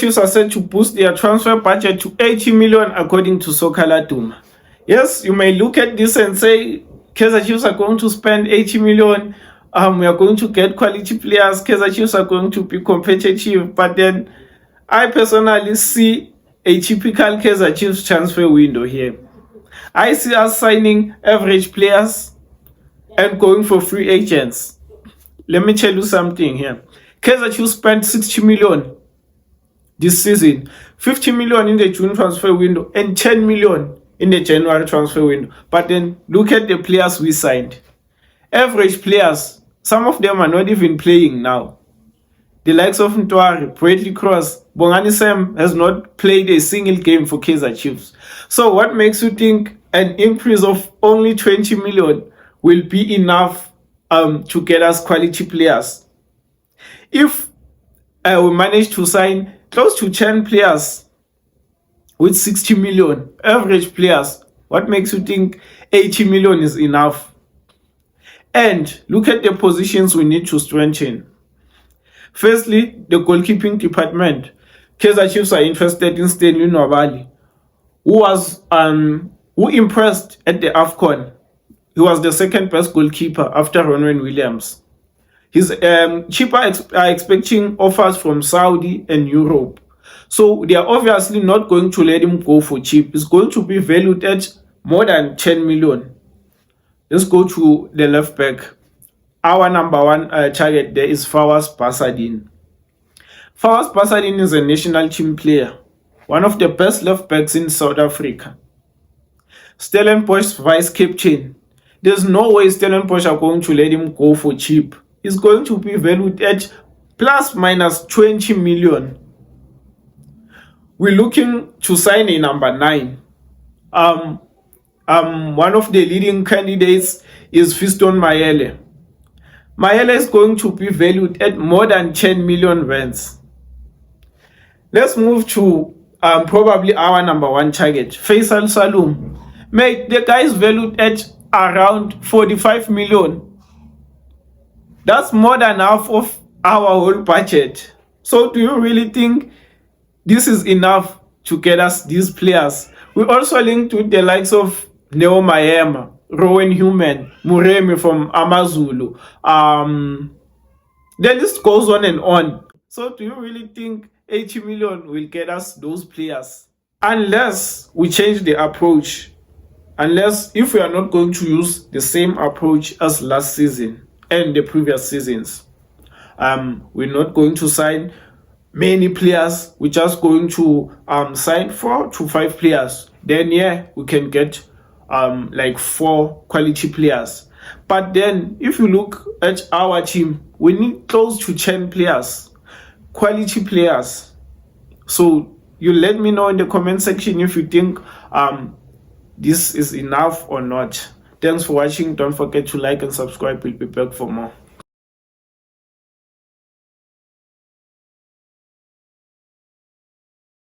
Chiefs are set to boost their transfer budget to 80 million according to Soccer Laduma. Yes, you may look at this and say Kaizer Chiefs are going to spend 80 million. We are going to get quality players. Kaizer Chiefs are going to be competitive. But then I personally see a typical Kaizer Chiefs transfer window here. I see us signing average players and going for free agents. Let me tell you something here. Kaizer Chiefs spent 60 million this season, 50 million in the June transfer window, and 10 million in the January transfer window. But then look at the players we signed. Average players, some of them are not even playing now. The likes of Ntwari, Bradley Cross, Bongani Sam has not played a single game for Kaizer Chiefs. So what makes you think an increase of only 20 million will be enough to get us quality players? If we manage to sign close to 10 players with 60 million average players, what makes you think 80 million is enough? And look at the positions we need to strengthen. Firstly, the goalkeeping department. Kaizer Chiefs are interested in Stanley Nwabali, who impressed at the AFCON. He was the second best goalkeeper after Ronwen Williams. His Chippa are expecting offers from Saudi and Europe. So they are obviously not going to let him go for cheap. It's going to be valued at more than 10 million. Let's go to the left back. Our number one target there is Fawaz Basadin. Fawaz Basadin is a national team player, one of the best left backs in South Africa. Stellenbosch vice captain. There's no way Stellenbosch are going to let him go for cheap. He's going to be valued at plus minus 20 million. We're looking to sign a number 9. One of the leading candidates is Fiston Mayele. Mayele is going to be valued at more than 10 million rands. Let's move to probably our number one target, Faisal Salum. Mate, the guy is valued at around 45 million. That's more than half of our whole budget. So do you really think this is enough to get us these players? We also linked with the likes of Neo Maema, Rowan Human, Muremi from Amazulu. The list goes on and on. So do you really think 80 million will get us those players? Unless we change the approach. Unless if we are not going to use the same approach as last season and the previous seasons. We're not going to sign many players. We're just going to sign 4 to 5 players. Then yeah, we can get like 4 quality players. But then if you look at our team, we need close to 10 players, quality players. So you let me know in the comment section if you think this is enough or not. Thanks for watching. Don't forget to like and subscribe. We'll be back for more.